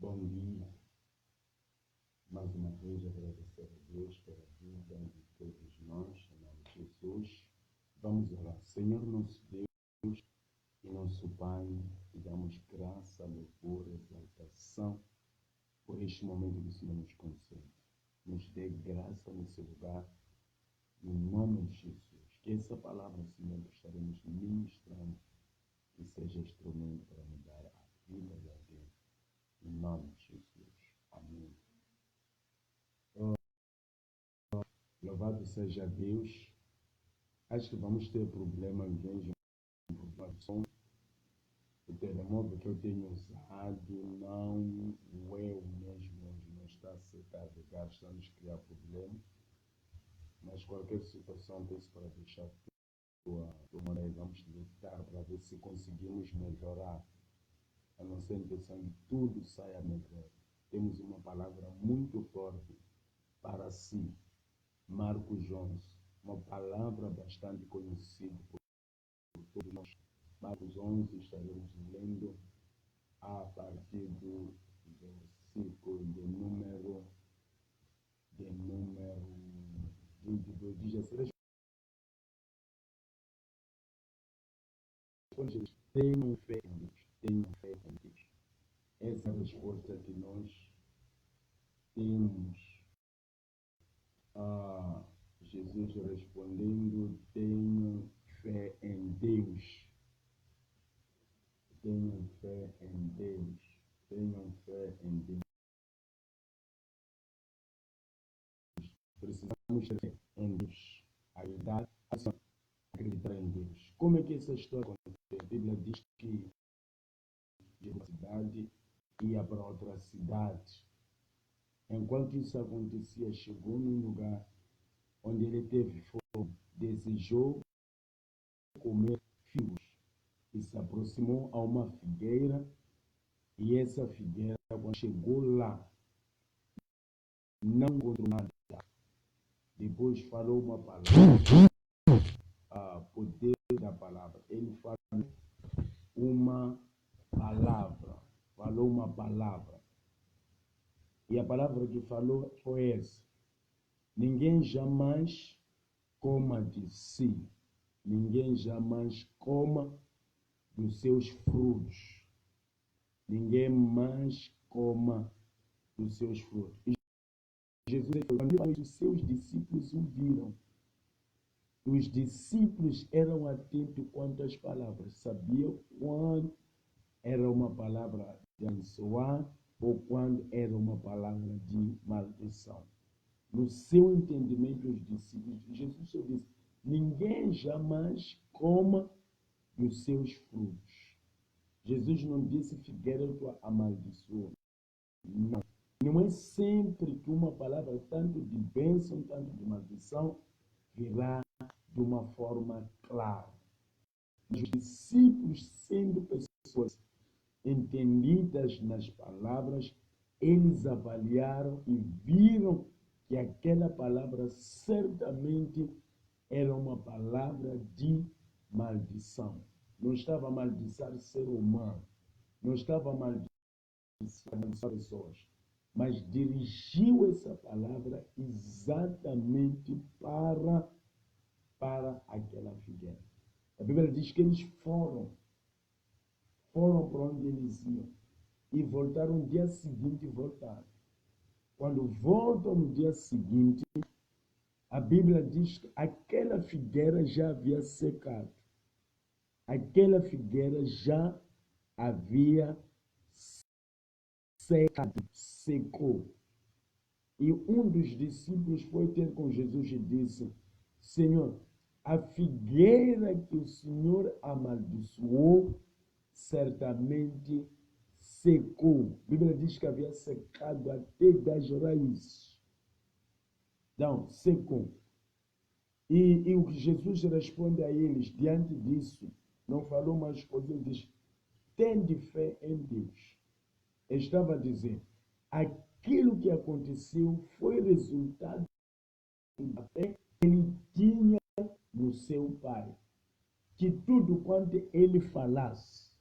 Bom dia. Mais uma vez agradecer a Deus pela vida de todos nós, em nome de Jesus. Vamos orar. Senhor nosso Deus e nosso Pai, te damos graça, louvor, exaltação por este momento que o Senhor nos concede. Nos dê graça nesse lugar, em nome de Jesus. Que essa palavra, Senhor, que estaremos ministrando, que seja instrumento para mudar a vida de alguém. Em nome de Jesus. Amém. Louvado seja Deus. Acho que vamos ter problema, vejo um problema de som. O telemóvel que eu tenho usado não é o mesmo, hoje não está a carregar, está a nos criar problema. Mas qualquer situação tem-se para deixar tudo aí. Vamos lutar para ver se conseguimos melhorar. A nossa intenção de tudo saia melhor. Temos uma palavra muito forte para si. Marcos 11, uma palavra bastante conhecida por todos nós. Marcos 11, estaremos lendo a partir do versículo de número 22. Diz assim: tenham fé em Deus, tenham fé em Deus. Essa é a resposta que nós temos. Jesus respondendo: tenham fé em Deus. Tenham fé em Deus. Tenham fé em Deus. Precisamos ter fé em Deus. Ajudar a acreditar em Deus. Como é que essa história aconteceu? A Bíblia diz que de uma cidade ia para outra cidade. Enquanto isso acontecia, chegou num lugar onde ele teve fome, desejou comer figos e se aproximou a uma figueira, e essa figueira, quando chegou lá, não encontrou nada. Depois falou uma palavra, poder da palavra. Ele falou uma palavra. E a palavra que falou foi essa: ninguém jamais coma de si, ninguém jamais coma dos seus frutos, ninguém mais coma dos seus frutos. E Jesus, quando os seus discípulos o viram, os discípulos eram atentos quanto às palavras, sabiam quando era uma palavra de abençoar ou quando era uma palavra de maldição. No seu entendimento, os discípulos, Jesus só disse: ninguém jamais coma dos seus frutos. Jesus não disse figueira tu amaldiçoa. Não. Não é sempre que uma palavra, tanto de bênção, tanto de maldição, virá de uma forma clara. Os discípulos, sendo pessoas entendidas nas palavras, eles avaliaram e viram que aquela palavra certamente era uma palavra de maldição. Não estava a maldiçar ser humano, não estava a maldiçar pessoas, mas dirigiu essa palavra exatamente para aquela figueira. A Bíblia diz que eles foram para onde eles iam e voltaram no dia seguinte. Quando voltam no dia seguinte, a Bíblia diz que aquela figueira já havia secado. Aquela figueira já havia secou. E um dos discípulos foi ter com Jesus e disse: Senhor, a figueira que o Senhor amaldiçoou certamente secou. A Bíblia diz que havia secado até das raízes. Então, secou. E o que Jesus responde a eles, diante disso, não falou mais coisas, ele diz: tende fé em Deus. Ele estava a dizer, aquilo que aconteceu foi resultado da fé que ele tinha no seu Pai. Que tudo quanto ele falasse,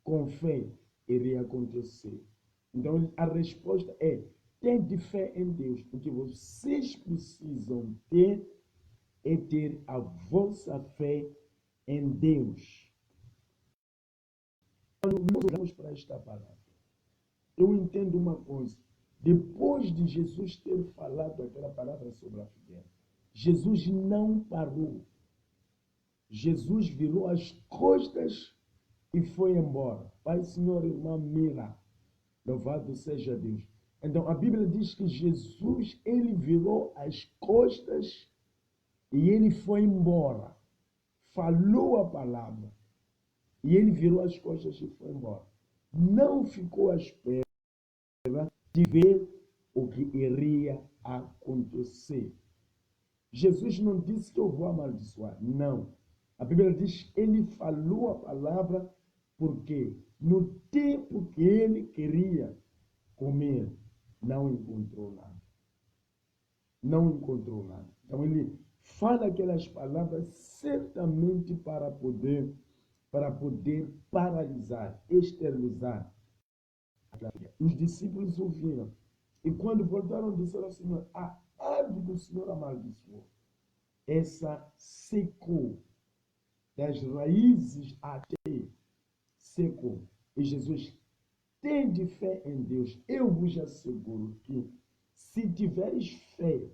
com fé, iria acontecer. Então, a resposta é: tende fé em Deus. O que vocês precisam ter é ter a vossa fé em Deus. Quando nós olhamos para esta palavra, eu entendo uma coisa. Depois de Jesus ter falado aquela palavra sobre a figueira, Jesus não parou. Jesus virou as costas e foi embora. Pai, Senhor, irmã Mira, louvado seja Deus. Então, a Bíblia diz que Jesus, ele virou as costas e ele foi embora. Falou a palavra. E ele virou as costas e foi embora. Não ficou à espera de ver o que iria acontecer. Jesus não disse que eu vou amaldiçoar. Não. A Bíblia diz que ele falou a palavra porque no tempo que ele queria comer, não encontrou nada. Não encontrou nada. Então ele fala aquelas palavras certamente para poder paralisar, esterilizar. Os discípulos ouviram. E quando voltaram, disseram ao Senhor: a árvore do Senhor amaldiçoou. Essa secou. Das raízes até secou. E Jesus, tende fé em Deus. Eu vos asseguro que se tiveres fé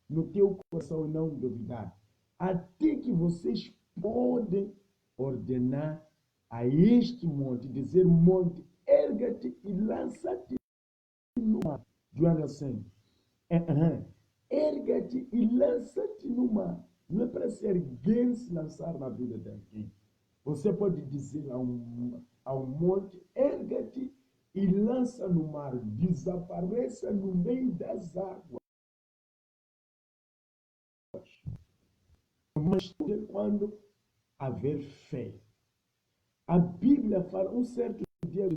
no teu coração e não duvidar, até que vocês podem ordenar a este monte, dizer monte, erga-te e lança-te no mar. Do you understand? Erga-te e lança-te no mar. Não é para se erguer e se lançar na vida de alguém. Você pode dizer ao monte, erga-te e lança no mar, desapareça no meio das águas. Mas quando haver fé. A Bíblia fala, um certo dia,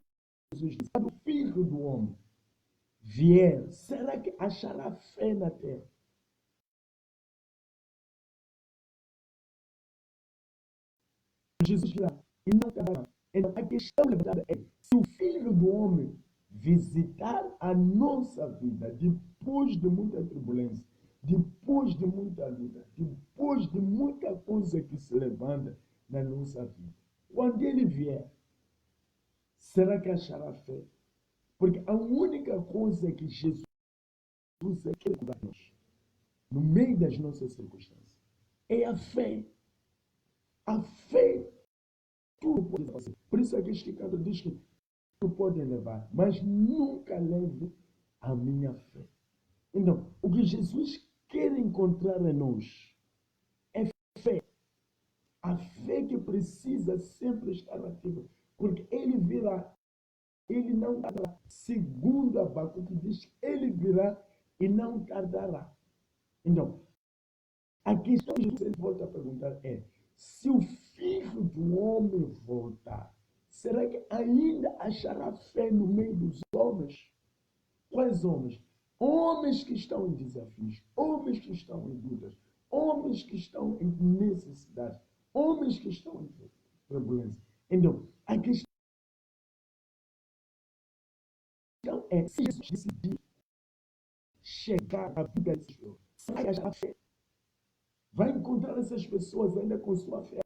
Jesus disse: quando o Filho do Homem vier, será que achará fé na terra? Jesus virá e não acabará. Então, a questão levantada é: se o Filho do Homem visitar a nossa vida depois de muita turbulência, depois de muita luta, depois de muita coisa que se levanta na nossa vida, quando ele vier, será que achará fé? Porque a única coisa que Jesus quer cuidar de nós, no meio das nossas circunstâncias, é a fé. A fé, tudo pode fazer. Por isso é que este canto diz que tu pode levar, mas nunca leve a minha fé. Então, o que Jesus quer encontrar em nós é fé. A fé que precisa sempre estar ativa, porque ele virá. Ele não tardará. Segundo Abacuque diz, ele virá e não tardará. Então, a questão que Jesus volta a perguntar é: se o Filho do Homem voltar, será que ainda achará fé no meio dos homens? Quais homens? Homens que estão em desafios, homens que estão em dúvidas, homens que estão em necessidade, homens que estão em turbulência. Então, a questão é: se Jesus decidir chegar à vida desse Senhor, vai achar fé. Vai encontrar essas pessoas ainda com sua fé.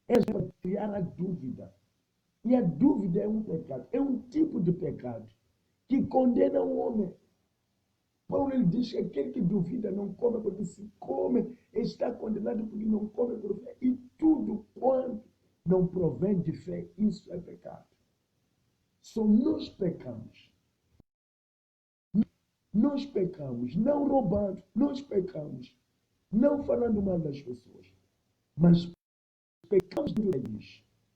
Elas vão criar a dúvida. E a dúvida é um pecado. É um tipo de pecado que condena o homem. Paulo ele diz que aquele que duvida não come, porque se come, está condenado porque não come por fé. E tudo quanto não provém de fé, isso é pecado. Só nós pecamos. Nós pecamos, não roubando, nós pecamos, não falando mal das pessoas, mas pecamos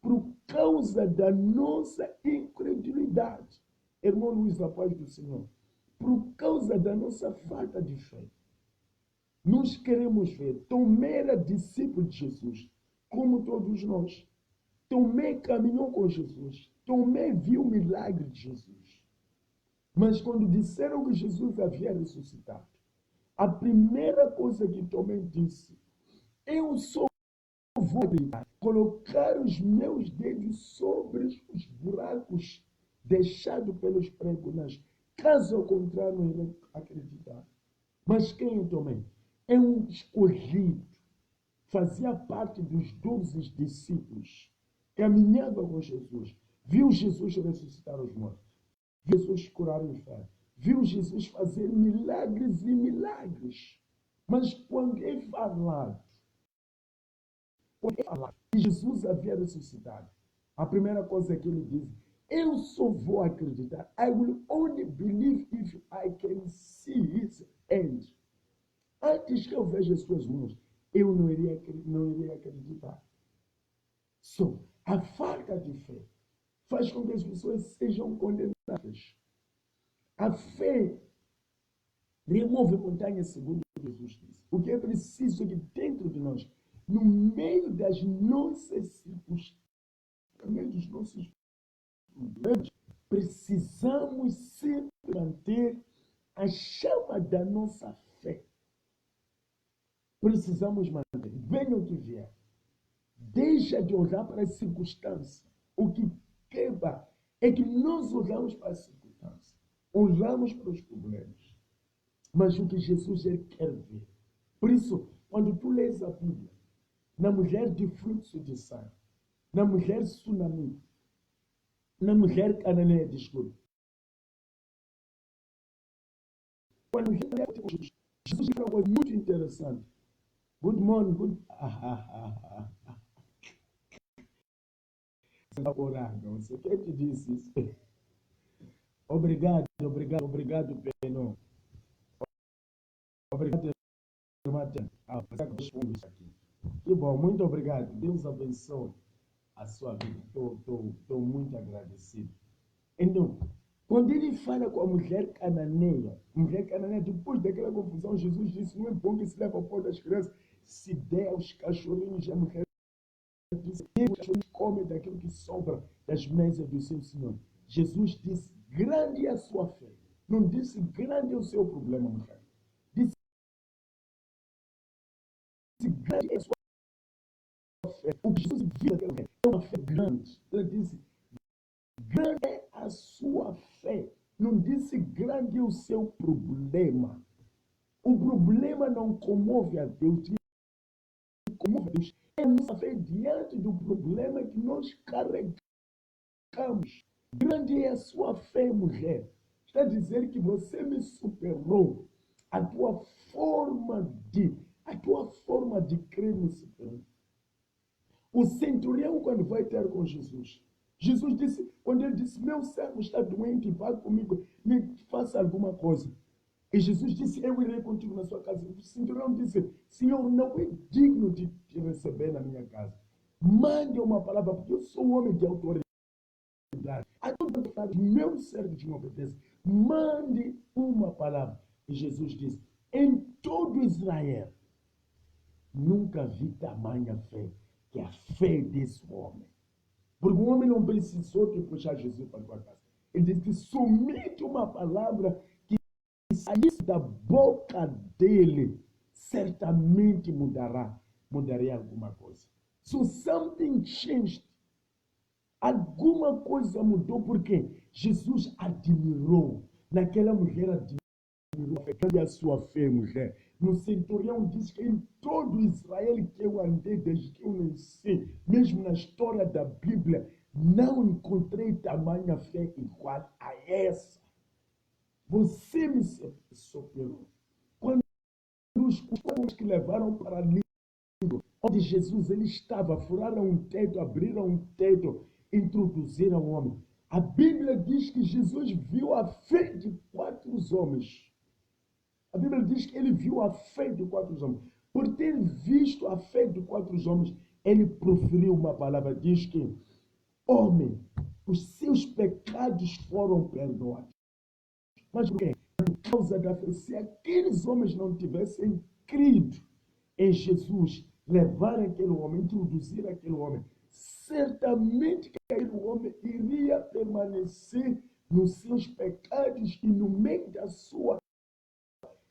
por causa da nossa incredulidade. Irmão Luiz, a paz do Senhor, por causa da nossa falta de fé. Nós queremos ver. Tomé era discípulo de Jesus, como todos nós. Tomé caminhou com Jesus. Tomé viu o milagre de Jesus. Mas quando disseram que Jesus havia ressuscitado, a primeira coisa que Tomé disse: eu só vou vou colocar os meus dedos sobre os buracos deixados pelos pregos. Caso contrário, não irei acreditar. Mas quem eu tomei? É um escolhido. Fazia parte dos 12 discípulos. Caminhava com Jesus. Viu Jesus ressuscitar os mortos. Viu Jesus curar o enfermo. Viu Jesus fazer milagres e milagres. Mas quando é falado que Jesus havia ressuscitado, a primeira coisa que ele diz, eu só vou acreditar. I will only believe if I can see his hand. Antes que eu veja as suas mãos, eu não iria acreditar. A falta de fé faz com que as pessoas sejam condenadas. A fé remove montanhas, segundo Jesus disse. O que é preciso é que dentro de nós, no meio das nossas circunstâncias, no meio dos nossos problemas, precisamos sempre manter a chama da nossa fé. Precisamos manter, venha o que vier. Deixa de olhar para as circunstâncias. O que quebra é que nós olhamos para as circunstâncias, olhamos para os problemas. Mas o que Jesus quer ver. Por isso, quando tu lês a Bíblia, na mulher de fluxo de sangue, na mulher tsunami, na mulher cananeia, desculpa. Quando Jesus fala uma coisa muito interessante. Good morning, good. Você quer te disse isso? Obrigado, Peno. Obrigado, Martin. Que bom, muito obrigado. Deus abençoe a sua vida. Estou muito agradecido. Então, quando ele fala com a mulher cananeia, depois daquela confusão, Jesus disse, não é bom que se leve ao pó das crianças, se der aos cachorrinhos, e a mulher disse, os cachorrinhos comem daquilo que sobra das mesas do seu Senhor. Jesus disse, grande é a sua fé. Não disse, grande é o seu problema, mulher. Disse, grande é a sua fé. O que Jesus viu naquela mulher é uma fé grande. Ele disse, grande é a sua fé. Não disse grande é o seu problema. O problema não comove a Deus. Comove a Deus. É a nossa fé diante do problema que nós carregamos. Grande é a sua fé, mulher. Está a dizer que você me superou. A tua forma de crer me superou. O centurião, quando vai ter com Jesus, Jesus disse, quando ele disse, meu servo está doente, vá comigo, me faça alguma coisa. E Jesus disse, eu irei contigo na sua casa. O centurião disse, Senhor, não é digno de te receber na minha casa. Mande uma palavra, porque eu sou um homem de autoridade. A toda vontade, meu servo te obedece. Mande uma palavra. E Jesus disse, em todo Israel, nunca vi tamanha fé que a fé desse homem. Porque o homem não precisou te puxar Jesus para a tua casa. Ele disse, somente uma palavra que saísse da boca dele, certamente mudaria alguma coisa. So something changed. Alguma coisa mudou porque Jesus admirou. Naquela mulher admirou a sua fé, mulher. No centurião diz que em todo Israel que eu andei desde que eu nasci, mesmo na história da Bíblia, não encontrei tamanha fé igual a essa. Você me superou. Quando os que levaram para ali, onde Jesus ele estava, furaram um teto, abriram um teto, introduziram o homem. A Bíblia diz que Jesus viu a fé de 4 homens. A Bíblia diz que ele viu a fé de 4 homens. Por ter visto a fé de 4 homens, ele proferiu uma palavra, diz que, homem, os seus pecados foram perdoados. Mas por quê? Por causa da fé. Se aqueles homens não tivessem crido em Jesus, levar aquele homem, introduzir aquele homem, certamente que aquele homem iria permanecer nos seus pecados e no meio da sua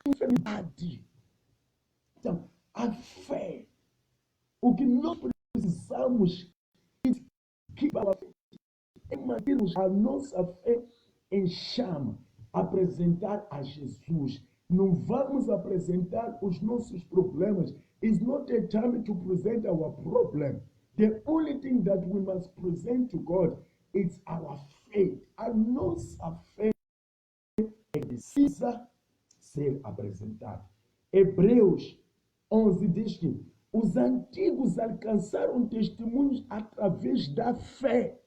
enfermidade. Então, a fé, o que nós precisamos precisamos que mantermos a nossa fé em chama, apresentar a Jesus. Não vamos apresentar os nossos problemas. It's not a time to present our problem. The only thing that we must present to God is our faith. A nossa fé precisa ser apresentada. Hebreus 11 diz que os antigos alcançaram testemunhos através da fé.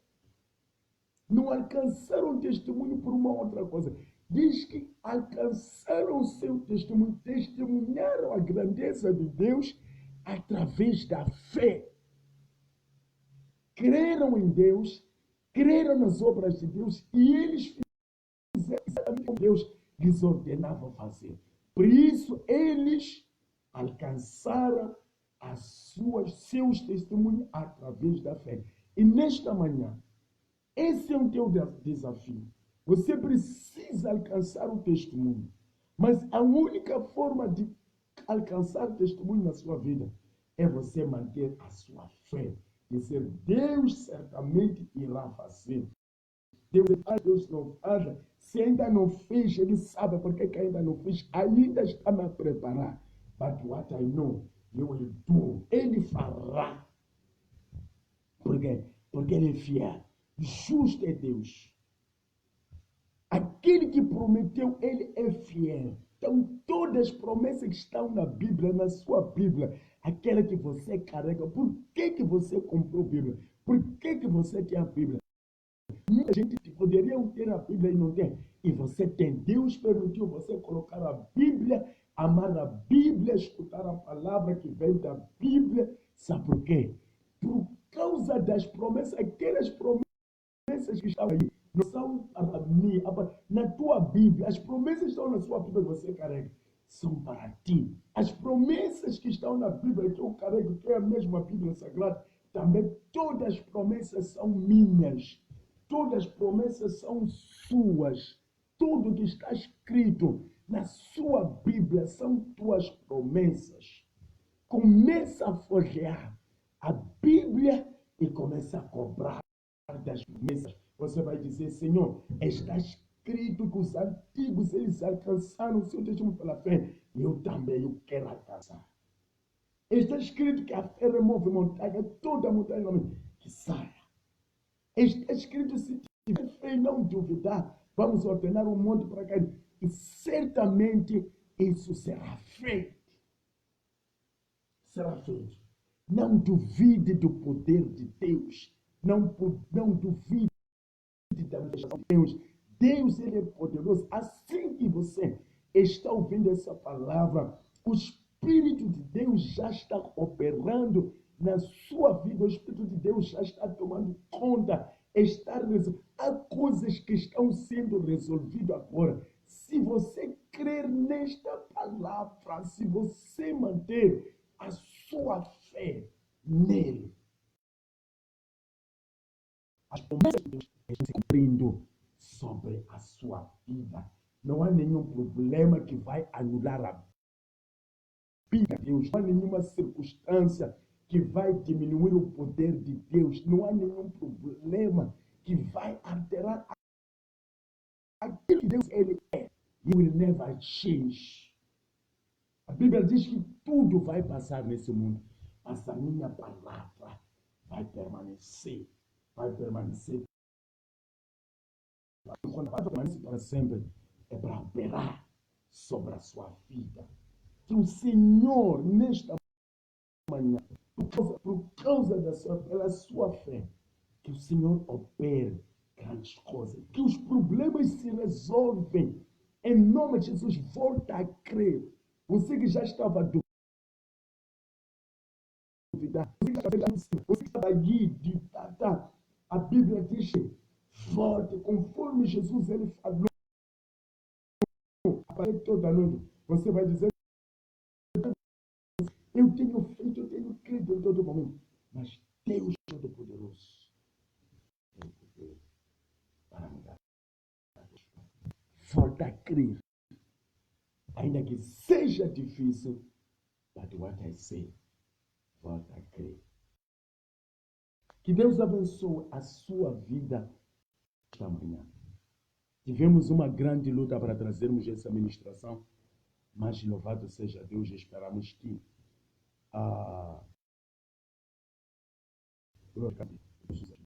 Não alcançaram testemunho por uma outra coisa. Diz que alcançaram o seu testemunho, testemunharam a grandeza de Deus através da fé. Creram em Deus, creram nas obras de Deus e eles fizeram exatamente como Deus lhes ordenava fazer. Por isso, eles alcançaram seus testemunhos através da fé. E nesta manhã, esse é o teu desafio. Você precisa alcançar o testemunho. Mas a única forma de alcançar o testemunho na sua vida é você manter a sua fé. Dizer, Deus certamente irá fazer. Deus faz, Deus não faz. Se ainda não fez, Ele sabe porque que ainda não fez. Ainda está me a preparar. But what I know, you will do. Ele fará. Por quê? Porque Ele é fiel. Justo é Deus. Aquele que prometeu, Ele é fiel. Então, todas as promessas que estão na Bíblia, na sua Bíblia, aquela que você carrega, por que você comprou a Bíblia? Por que você tem a Bíblia? Muita gente poderia ter a Bíblia e não tem. E você tem. Deus permitiu você colocar a Bíblia, amar a Bíblia, escutar a palavra que vem da Bíblia. Sabe por quê? Por causa das promessas, aquelas promessas que estão aí, não são para mim, na tua Bíblia. As promessas que estão na sua Bíblia que você carrega são para ti. As promessas que estão na Bíblia que eu carrego, que é a mesma Bíblia Sagrada, também todas as promessas são minhas. Todas as promessas são suas. Tudo que está escrito na sua Bíblia são tuas promessas. Começa a folhear a Bíblia e começa a cobrar das promessas. Você vai dizer, Senhor, está escrito que os antigos eles alcançaram o seu testemunho pela fé. E eu também eu quero alcançar. Está escrito que a fé remove montanha, toda montanha que saia. Está escrito, se tiver fé e não duvidar, vamos ordenar um monte para cá. E certamente isso será feito. Será feito. Não duvide do poder de Deus. Não duvide da manifestação de Deus. Deus, Ele é poderoso. Assim que você está ouvindo essa palavra, o Espírito de Deus já está operando na sua vida. O Espírito de Deus já está tomando conta. Há coisas que estão sendo resolvidas agora. Se você crer nesta palavra, se você manter a sua fé nele, as promessas de Deus estão se cumprindo sobre a sua vida. Não há nenhum problema que vai anular a vida de Deus. Não há nenhuma circunstância que vai diminuir o poder de Deus. Não há nenhum problema que vai alterar aquilo que Deus ele é. He will never change. A Bíblia diz que tudo vai passar nesse mundo, mas a minha palavra vai permanecer. Vai permanecer. Quando a palavra permanece para sempre, é para operar sobre a sua vida. Que o Senhor, nesta manhã, por causa pela sua fé, que o Senhor opere grandes coisas. Que os problemas se resolvem. Em nome de Jesus, volta a crer. Você que já estava duvidando, você que estava aí, a Bíblia diz, volte, conforme Jesus ele falou, toda noite, você vai dizer, eu tenho feito, eu tenho crido em todo momento, mas Deus Todo-Poderoso tem poder para mudar. Volta a crer, ainda que seja difícil, but what I say, volta a crer. Que Deus abençoe a sua vida esta manhã. Tivemos uma grande luta para trazermos essa ministração, mas louvado seja Deus, esperamos que